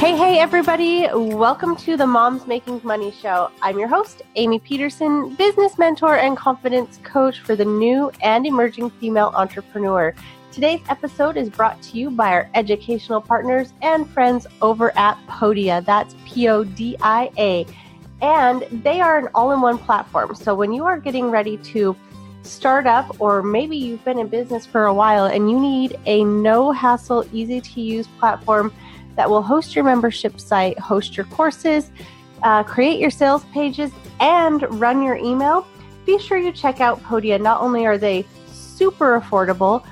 Hey, everybody. Welcome to the Moms Making Money Show. I'm your host, Amie Pederson, business mentor and confidence coach for the new and emerging female entrepreneur. Today's episode is brought to you by our educational partners and friends over at Podia. That's Podia. And they are an all-in-one platform. So when you are getting ready to start up, or maybe you've been in business for a while and you need a no-hassle, easy-to-use platform that will host your membership site, host your courses, create your sales pages, and run your email, be sure you check out Podia. Not only are they super affordable,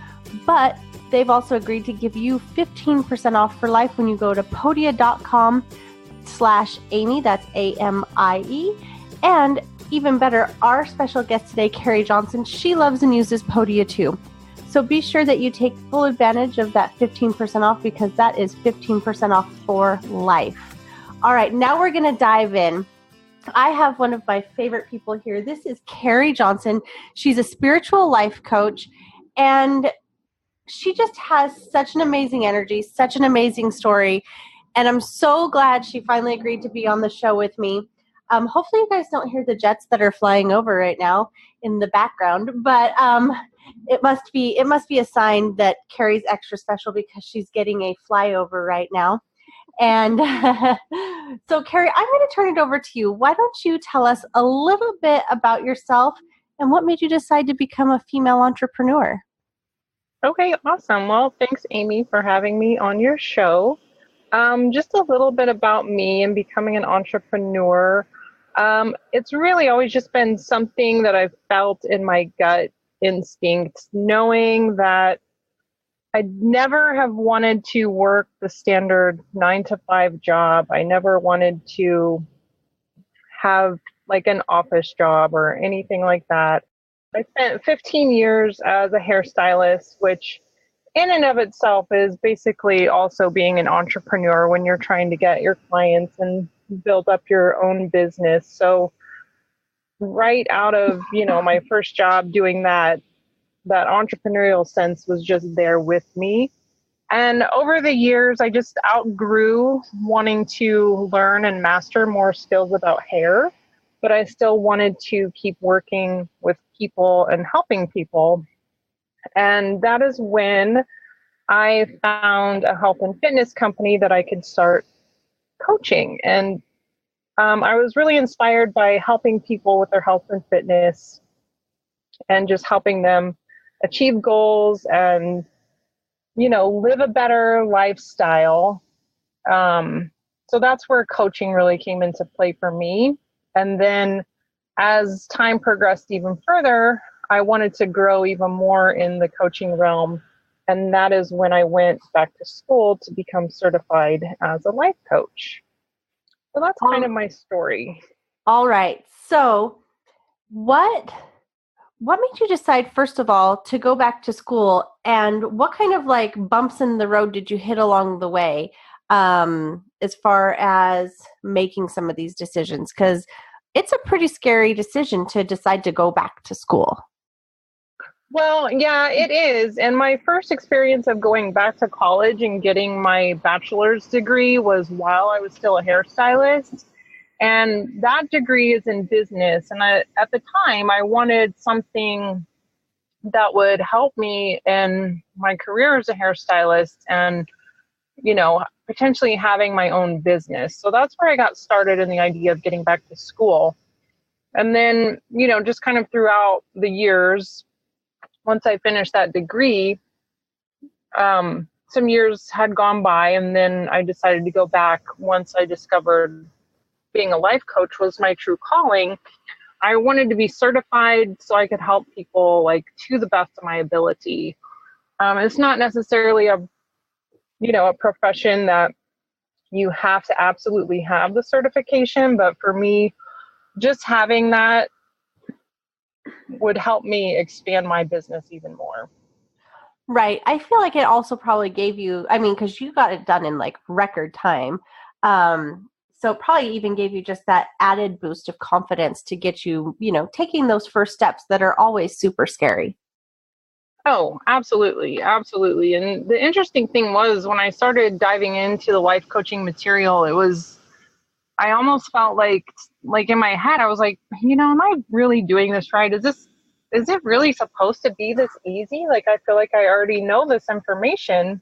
but they've also agreed to give you 15% off for life when you go to podia.com/Amie, that's AMIE. And even better, our special guest today, Carrie Johnson, she loves and uses Podia too. So be sure that you take full advantage of that 15% off, because that is 15% off for life. All right, now we're going to dive in. I have one of my favorite people here. This is Carrie Johnson. She's a spiritual life coach, and she just has such an amazing energy, such an amazing story. And I'm so glad she finally agreed to be on the show with me. Hopefully you guys don't hear the jets that are flying over right now in the background, but it must be a sign that Carrie's extra special because she's getting a flyover right now. And so Carrie, I'm going to turn it over to you. Why don't you tell us a little bit about yourself and what made you decide to become a female entrepreneur? Okay, awesome. Well, thanks, Amie, for having me on your show. Just a little bit about me and becoming an entrepreneur. It's really always just been something that I've felt in my gut instinct, knowing that I never have wanted to work the standard 9-to-5 job. I never wanted to have like an office job or anything like that. I spent 15 years as a hairstylist, which in and of itself is basically also being an entrepreneur when you're trying to get your clients and build up your own business. So right out of, my first job doing that entrepreneurial sense was just there with me. And over the years, I just outgrew wanting to learn and master more skills about hair, but I still wanted to keep working with people and helping people. And that is when I found a health and fitness company that I could start coaching. And I was really inspired by helping people with their health and fitness and just helping them achieve goals and, live a better lifestyle. So that's where coaching really came into play for me. And then as time progressed even further, I wanted to grow even more in the coaching realm. And that is when I went back to school to become certified as a life coach. So that's kind of my story. All right. So what made you decide, first of all, to go back to school, and what kind of like bumps in the road did you hit along the way as far as making some of these decisions? Because it's a pretty scary decision to decide to go back to school. Well, yeah, it is. And my first experience of going back to college and getting my bachelor's degree was while I was still a hairstylist. And that degree is in business. And at the time, I wanted something that would help me in my career as a hairstylist and, potentially having my own business. So that's where I got started in the idea of getting back to school. And then, just kind of throughout the years, once I finished that degree, some years had gone by, and then I decided to go back once I discovered being a life coach was my true calling. I wanted to be certified so I could help people to the best of my ability. It's not necessarily a profession that you have to absolutely have the certification, but for me, just having that would help me expand my business even more. Right. I feel like it also probably gave you, because you got it done in record time. So it probably even gave you just that added boost of confidence to get you, taking those first steps that are always super scary. Oh, absolutely. Absolutely. And the interesting thing was when I started diving into the life coaching material, I almost felt like in my head, I was like, am I really doing this right? Is it really supposed to be this easy? Like, I feel like I already know this information.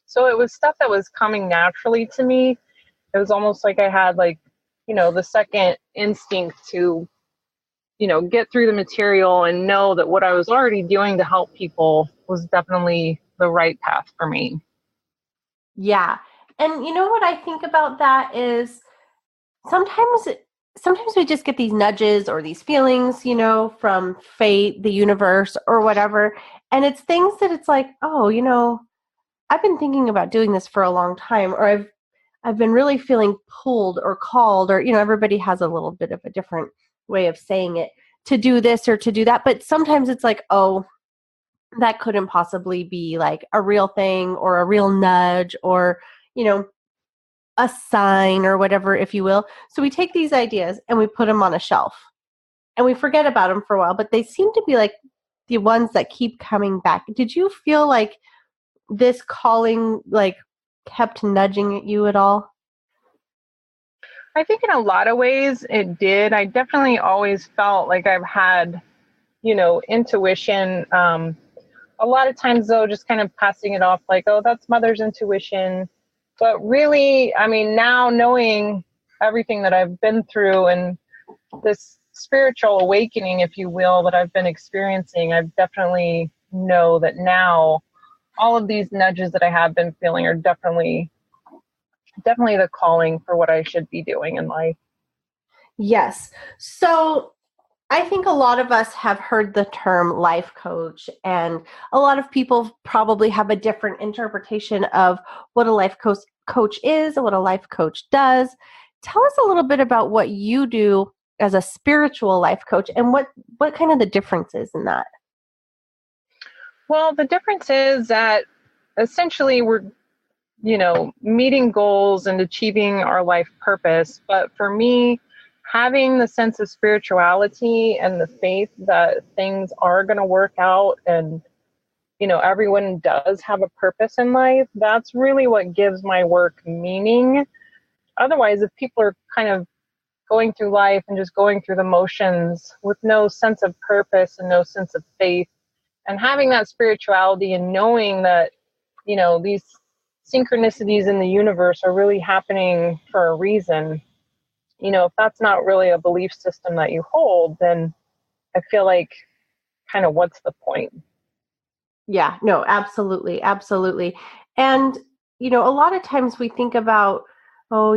So it was stuff that was coming naturally to me. It was almost like I had the second instinct to, get through the material and know that what I was already doing to help people was definitely the right path for me. Yeah. And you know what I think about that is sometimes sometimes we just get these nudges or these feelings, from fate, the universe, or whatever. And it's things that it's like, oh, I've been thinking about doing this for a long time, or I've been really feeling pulled or called, or everybody has a little bit of a different way of saying it, to do this or to do that. But sometimes it's like, oh, that couldn't possibly be like a real thing or a real nudge or, you know, a sign or whatever, if you will. So we take these ideas and we put them on a shelf and we forget about them for a while, but they seem to be like the ones that keep coming back. Did you feel like this calling like kept nudging at you at all? I think in a lot of ways it did. I definitely always felt like I've had, intuition. A lot of times, though, just kind of passing it off like, oh, that's mother's intuition. But really, I mean, now knowing everything that I've been through and this spiritual awakening, if you will, that I've been experiencing, I definitely know that now all of these nudges that I have been feeling are definitely the calling for what I should be doing in life. Yes. So I think a lot of us have heard the term life coach, and a lot of people probably have a different interpretation of what a life coach is, what a life coach does. Tell us a little bit about what you do as a spiritual life coach and what kind of the difference is in that. Well, the difference is that essentially we're meeting goals and achieving our life purpose. But for me, having the sense of spirituality and the faith that things are going to work out and, everyone does have a purpose in life, that's really what gives my work meaning. Otherwise, if people are kind of going through life and just going through the motions with no sense of purpose and no sense of faith, and having that spirituality and knowing that these synchronicities in the universe are really happening for a reason, if that's not really a belief system that you hold, then I feel like kind of what's the point? Yeah, no, absolutely, absolutely. And a lot of times we think about, oh,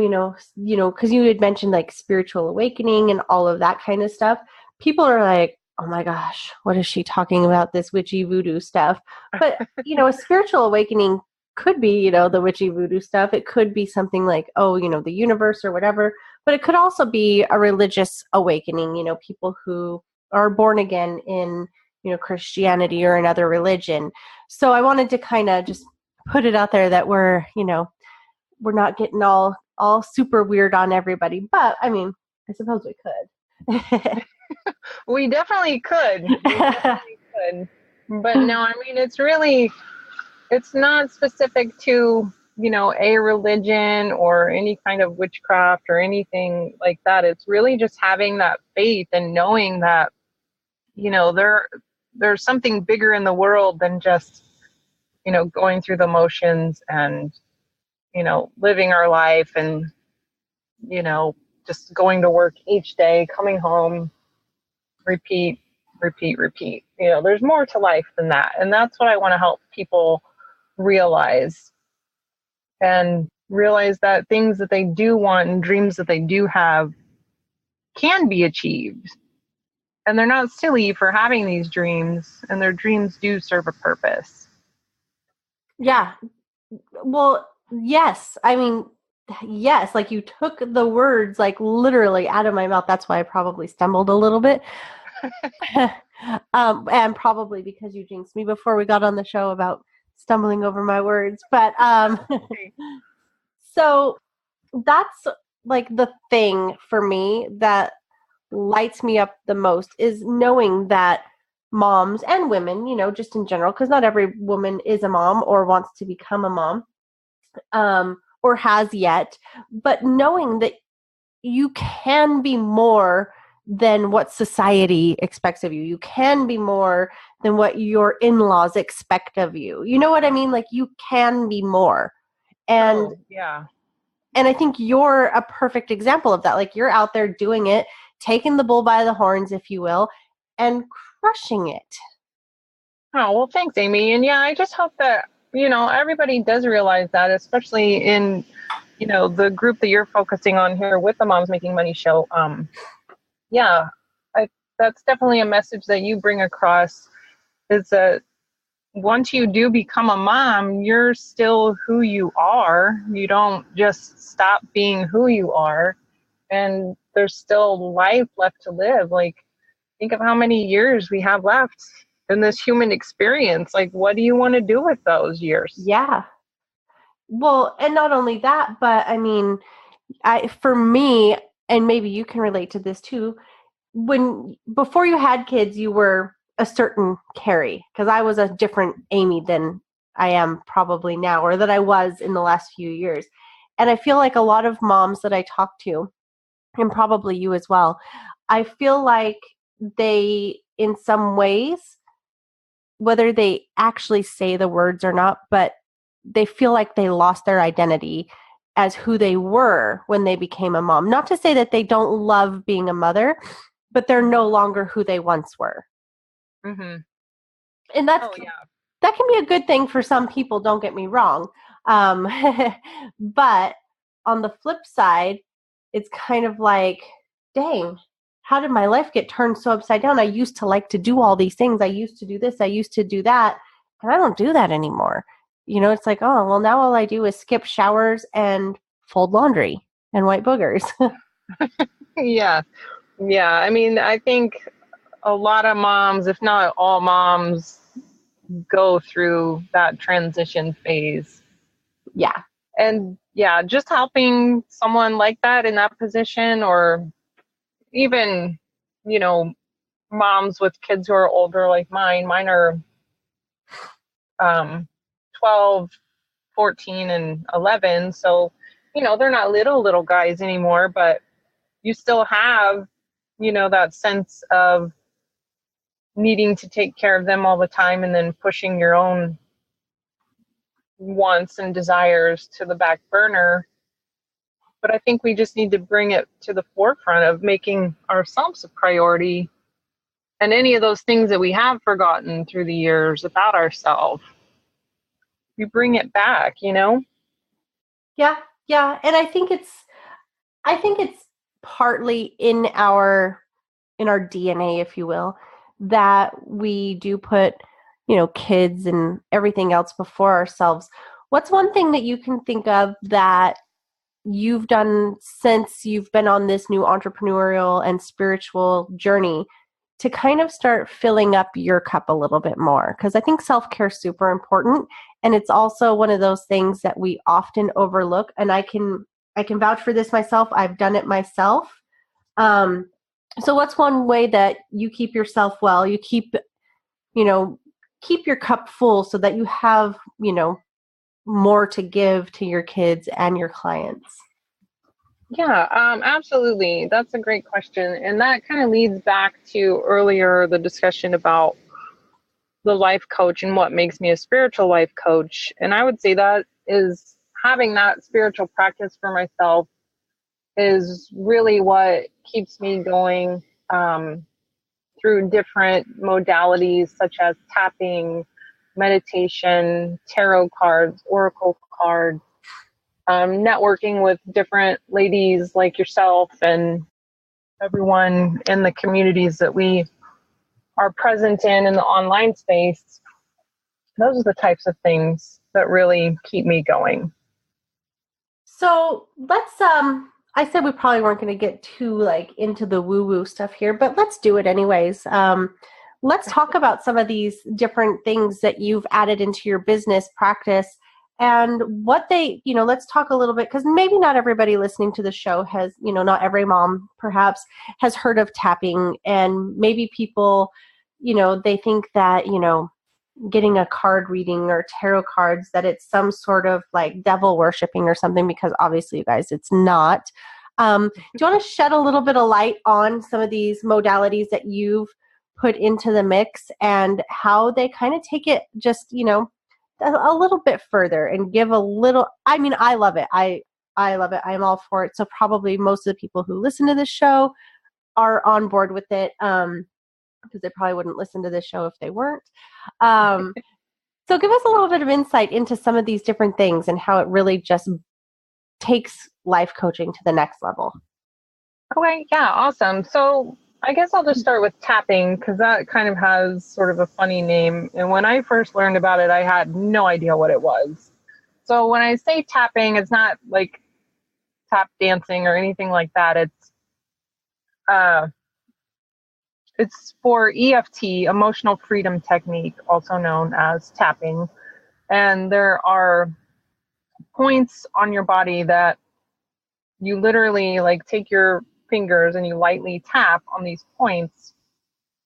because you had mentioned like spiritual awakening and all of that kind of stuff. People are like, oh my gosh, what is she talking about? This witchy voodoo stuff. But a spiritual awakening could be, the witchy voodoo stuff. It could be something like, oh, the universe or whatever. But it could also be a religious awakening. People who are born again in Christianity or another religion. So I wanted to kind of just put it out there that we're not getting all super weird on everybody, but I mean, I suppose we could. We definitely could. We definitely could. But no, I mean, it's not specific to, a religion or any kind of witchcraft or anything like that. It's really just having that faith and knowing that, there's something bigger in the world than just, going through the motions and, living our life and, you know, just going to work each day, coming home, repeat, repeat, repeat. There's more to life than that. And that's what I want to help people realize, and realize that things that they do want and dreams that they do have can be achieved. And they're not silly for having these dreams, and their dreams do serve a purpose. Yeah. Well, yes. I mean, yes, like you took the words like literally out of my mouth. That's why I probably stumbled a little bit. And probably because you jinxed me before we got on the show about stumbling over my words. But so that's like the thing for me that lights me up the most is knowing that moms and women, just in general, because not every woman is a mom or wants to become a mom, or has yet, but knowing that you can be more than what society expects of you. You can be more than what your in-laws expect of you. You know what I mean? Like, you can be more. And yeah. And I think you're a perfect example of that. Like, you're out there doing it, taking the bull by the horns, if you will, and crushing it. Oh, well, thanks, Amie. And yeah, I just hope that, everybody does realize that, especially in, the group that you're focusing on here with the Moms Making Money show. Yeah, that's definitely a message that you bring across, is that once you do become a mom, you're still who you are. You don't just stop being who you are. And there's still life left to live. Like, think of how many years we have left in this human experience. Like, what do you want to do with those years? Yeah. Well, and not only that, but I mean, for me, and maybe you can relate to this too, before you had kids, you were a certain Carrie, because I was a different Amie than I am probably now, or that I was in the last few years. And I feel like a lot of moms that I talk to, and probably you as well, I feel like they, in some ways, whether they actually say the words or not, but they feel like they lost their identity as who they were when they became a mom. Not to say that they don't love being a mother, but they're no longer who they once were. Mm-hmm. And that can be a good thing for some people, don't get me wrong. But on the flip side, it's kind of like, dang, how did my life get turned so upside down? I used to like to do all these things. I used to do this. I used to do that. And I don't do that anymore. It's like, oh, well, now all I do is skip showers and fold laundry and wipe boogers. Yeah. Yeah. I mean, I think a lot of moms, if not all moms, go through that transition phase. Yeah. And yeah, just helping someone like that in that position, or even, moms with kids who are older like mine. Mine are 12, 14, and 11. So, they're not little guys anymore, but you still have, that sense of needing to take care of them all the time, and then pushing your own wants and desires to the back burner. But I think we just need to bring it to the forefront of making ourselves a priority, and any of those things that we have forgotten through the years about ourselves, we bring it back. Yeah. And I think it's partly in our DNA, if you will, that we do put, kids and everything else before ourselves. What's one thing that you can think of that you've done since you've been on this new entrepreneurial and spiritual journey to kind of start filling up your cup a little bit more? Because I think self-care is super important, and it's also one of those things that we often overlook. And I can vouch for this myself. I've done it myself. So what's one way that you keep yourself well? You keep your cup full so that you have, more to give to your kids and your clients? Yeah, absolutely. That's a great question. And that kind of leads back to earlier the discussion about the life coach and what makes me a spiritual life coach. And I would say that is having that spiritual practice for myself is really what keeps me going through different modalities such as tapping, meditation, tarot cards, oracle cards, networking with different ladies like yourself and everyone in the communities that we are present in the online space. Those are the types of things that really keep me going. So let's, I said we probably weren't going to get too into the woo-woo stuff here, but let's do it anyways. Let's talk about some of these different things that you've added into your business practice and what they, let's talk a little bit, because maybe not everybody listening to the show has, not every mom perhaps has heard of tapping, and maybe people, they think that, getting a card reading or tarot cards, that it's some sort of like devil worshiping or something, because obviously, you guys, it's not. Do you want to shed a little bit of light on some of these modalities that you've put into the mix and how they kind of take it just, a little bit further and give a little, I mean, I love it. I love it. I'm all for it. So probably most of the people who listen to this show are on board with it. Because they probably wouldn't listen to this show if they weren't. So give us a little bit of insight into some of these different things and how it really just takes life coaching to the next level. Okay, yeah, awesome. So I guess I'll just start with tapping, because that kind of has sort of a funny name. And when I first learned about it, I had no idea what it was. So when I say tapping, it's not like tap dancing or anything like that. It's for EFT, emotional freedom technique, also known as tapping. And there are points on your body that you literally like take your fingers and you lightly tap on these points.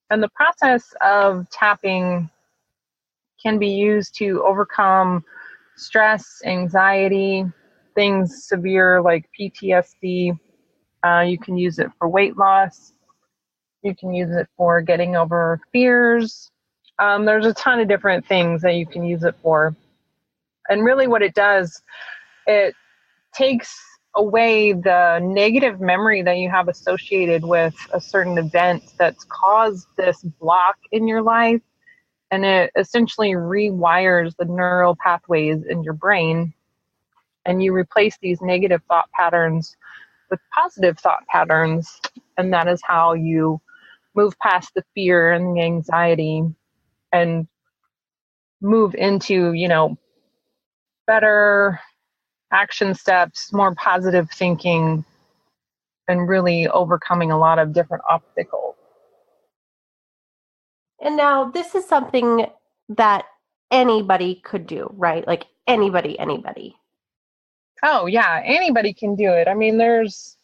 And the process of tapping can be used to overcome stress, anxiety, things severe like PTSD. You can use it for weight loss. You can use it for getting over fears. There's a ton of different things that you can use it for. And really what it does, it takes away the negative memory that you have associated with a certain event that's caused this block in your life. And it essentially rewires the neural pathways in your brain. And you replace these negative thought patterns with positive thought patterns. And that is how you move past the fear and the anxiety and move into, better action steps, more positive thinking, and really overcoming a lot of different obstacles. And now this is something that anybody could do, right? Like anybody. Oh yeah, anybody can do it. I mean, there's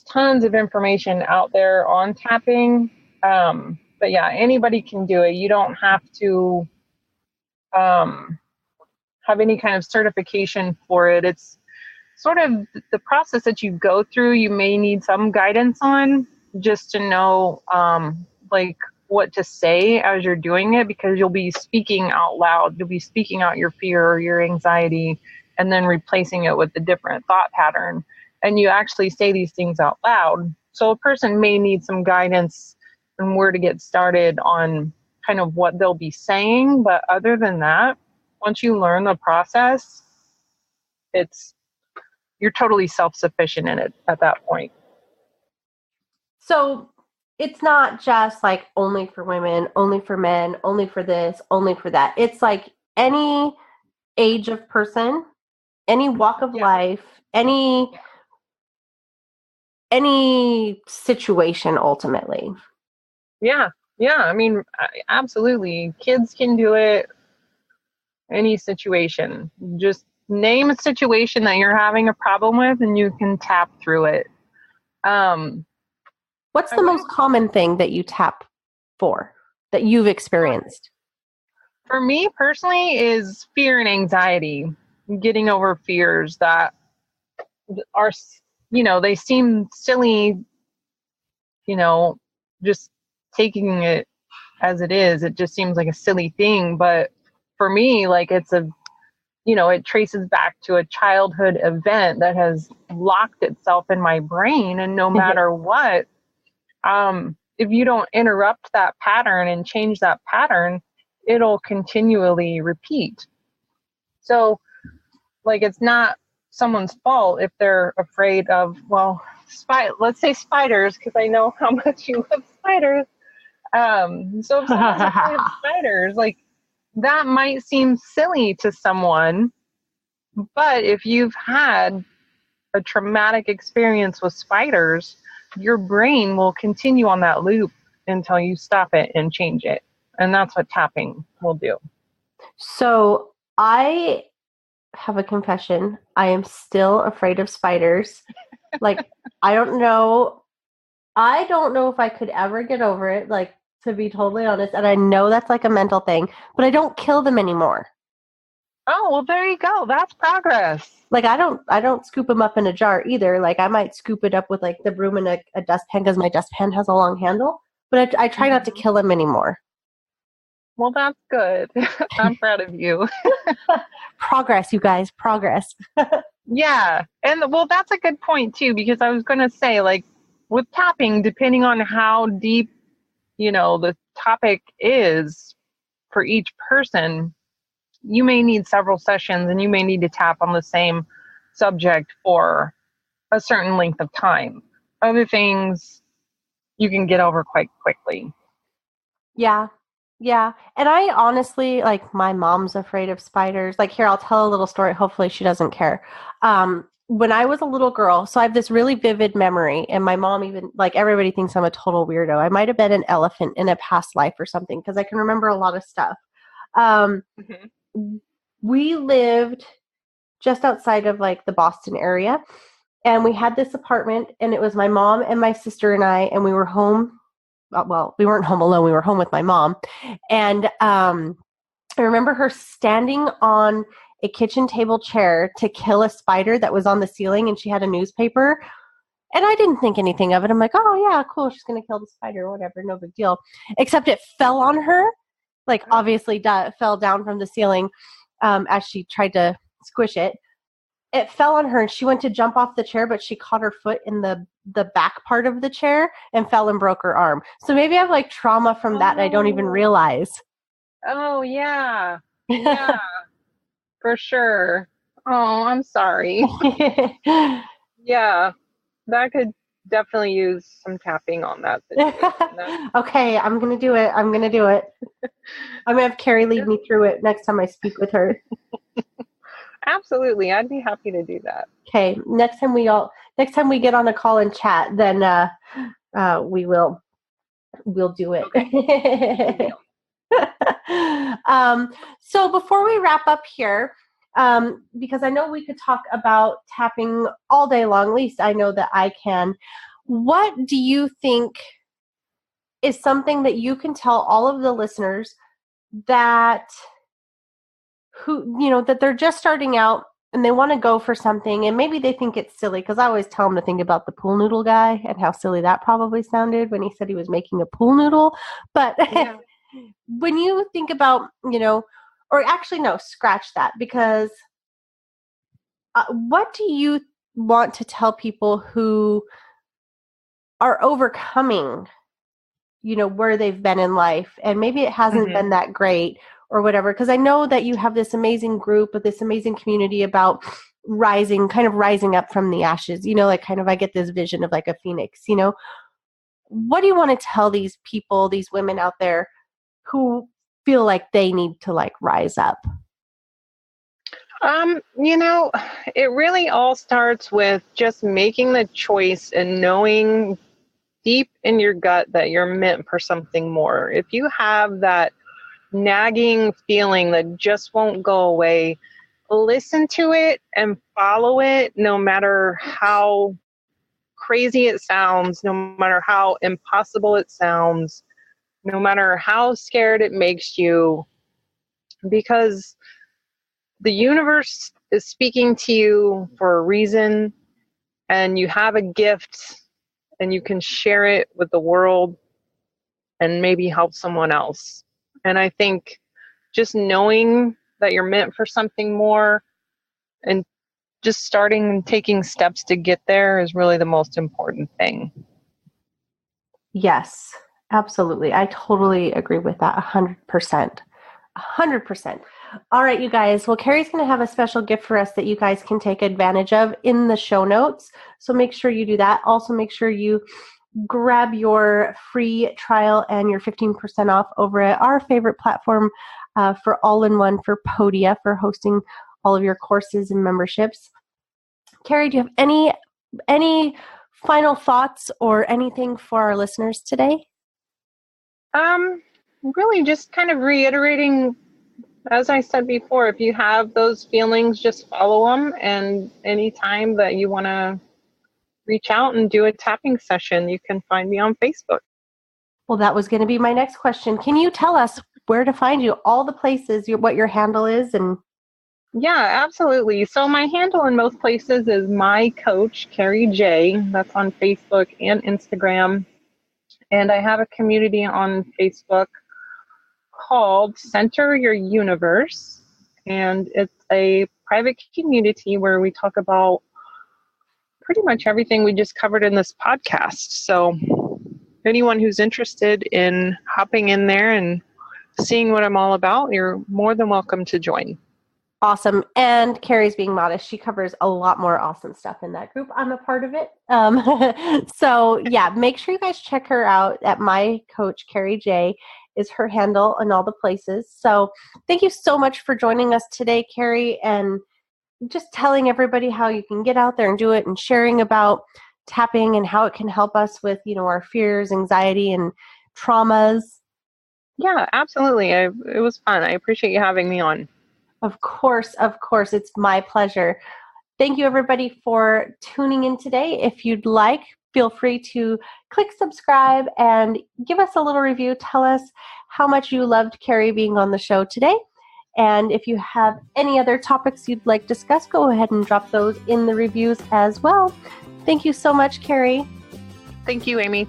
tons of information out there on tapping. But yeah, anybody can do it. You don't have to have any kind of certification for it. It's sort of the process that you go through. You may need some guidance on, just to know like what to say as you're doing it, because you'll be speaking out loud. You'll be speaking out your fear or your anxiety and then replacing it with a different thought pattern. And you actually say these things out loud. So a person may need some guidance on where to get started on kind of what they'll be saying. But other than that, once you learn the process, you're totally self-sufficient in it at that point. So it's not just like only for women, only for men, only for this, only for that. It's like any age of person, any walk of life, any situation ultimately. Yeah. I mean, absolutely. Kids can do it. Any situation. Just name a situation that you're having a problem with and you can tap through it. What's the most common thing that you tap for that you've experienced? For me personally is fear and anxiety, getting over fears that are, they seem silly, just taking it as it is. It just seems like a silly thing. But for me, like it traces back to a childhood event that has locked itself in my brain. And no matter what, if you don't interrupt that pattern and change that pattern, it'll continually repeat. So, like, it's not someone's fault if they're afraid of, let's say spiders, because I know how much you love spiders. So if someone's afraid of spiders, like, that might seem silly to someone, but if you've had a traumatic experience with spiders, your brain will continue on that loop until you stop it and change it. And that's what tapping will do. So I have a confession. I am still afraid of spiders. Like, I don't know if I could ever get over it. Like, to be totally honest. And I know that's like a mental thing, but I don't kill them anymore. Oh, well, there you go. That's progress. Like I don't scoop them up in a jar either. Like I might scoop it up with like the broom in a dustpan because my dustpan has a long handle. But I try not to kill them anymore. Well, that's good. I'm proud of you. Progress, you guys, progress. Yeah. And well, that's a good point too, because I was going to say, like, with tapping, depending on how deep, the topic is for each person, you may need several sessions and you may need to tap on the same subject for a certain length of time. Other things you can get over quite quickly. Yeah. Yeah. And I honestly, like, my mom's afraid of spiders. Like, here, I'll tell a little story. Hopefully she doesn't care. When I was a little girl, so I have this really vivid memory, and my mom even, like, everybody thinks I'm a total weirdo. I might have been an elephant in a past life or something because I can remember a lot of stuff. We lived just outside of, like, the Boston area, and we had this apartment, and it was my mom and my sister and I, and we were home. Well, we weren't home alone. We were home with my mom. And I remember her standing on a kitchen table chair to kill a spider that was on the ceiling, and she had a newspaper. And I didn't think anything of it. I'm like, oh, yeah, cool. She's going to kill the spider or whatever. No big deal. Except it fell on her, like obviously fell down from the ceiling as she tried to squish it. It fell on her and she went to jump off the chair, but she caught her foot in the back part of the chair and fell and broke her arm. So maybe I have like trauma from that and I don't even realize. Oh, yeah. Yeah, for sure. Oh, I'm sorry. Yeah, that could definitely use some tapping on that situation. Okay, I'm going to do it. I'm going to do it. I'm going to have Carrie lead me through it next time I speak with her. Absolutely. I'd be happy to do that. Okay. Next time we get on a call and chat, then we'll do it. Okay. So before we wrap up here, because I know we could talk about tapping all day long, at least I know that I can. What do you think is something that you can tell all of the listeners that that they're just starting out and they want to go for something and maybe they think it's silly, because I always tell them to think about the pool noodle guy and how silly that probably sounded when he said he was making a pool noodle. But yeah. When you think about, or actually no, scratch that, because what do you want to tell people who are overcoming, where they've been in life and maybe it hasn't been that great or whatever? Because I know that you have this amazing group with this amazing community about rising up from the ashes, like kind of I get this vision of like a phoenix, What do you want to tell these people, these women out there who feel like they need to like rise up? It really all starts with just making the choice and knowing deep in your gut that you're meant for something more. If you have that nagging feeling that just won't go away, listen to it and follow it, no matter how crazy it sounds, no matter how impossible it sounds, no matter how scared it makes you, because the universe is speaking to you for a reason, and you have a gift and you can share it with the world and maybe help someone else. And I think just knowing that you're meant for something more and just starting and taking steps to get there is really the most important thing. Yes, absolutely. I totally agree with that 100%. 100%. All right, you guys. Well, Carrie's going to have a special gift for us that you guys can take advantage of in the show notes. So make sure you do that. Also, make sure you grab your free trial and your 15% off over at our favorite platform for all-in-one for Podia for hosting all of your courses and memberships. Carrie, do you have any final thoughts or anything for our listeners today? Really just kind of reiterating, as I said before, if you have those feelings, just follow them. And anytime that you want to reach out and do a tapping session, you can find me on Facebook. Well, that was going to be my next question. Can you tell us where to find you, all the places, what your handle is? And Yeah, absolutely. So my handle in most places is my coach, Carrie J. That's on Facebook and Instagram. And I have a community on Facebook called Center Your Universe. And it's a private community where we talk about pretty much everything we just covered in this podcast. So anyone who's interested in hopping in there and seeing what I'm all about, you're more than welcome to join. awesome. And Carrie's being modest. She covers a lot more awesome stuff in that group. I'm a part of it. So yeah, make sure you guys check her out at my coach, Carrie J is her handle in all the places. So thank you so much for joining us today, Carrie, and just telling everybody how you can get out there and do it and sharing about tapping and how it can help us with, our fears, anxiety, and traumas. Yeah, absolutely. It was fun. I appreciate you having me on. Of course. It's my pleasure. Thank you, everybody, for tuning in today. If you'd like, feel free to click subscribe and give us a little review. Tell us how much you loved Carrie being on the show today. And if you have any other topics you'd like discussed, go ahead and drop those in the reviews as well. Thank you so much, Carrie. Thank you, Amie.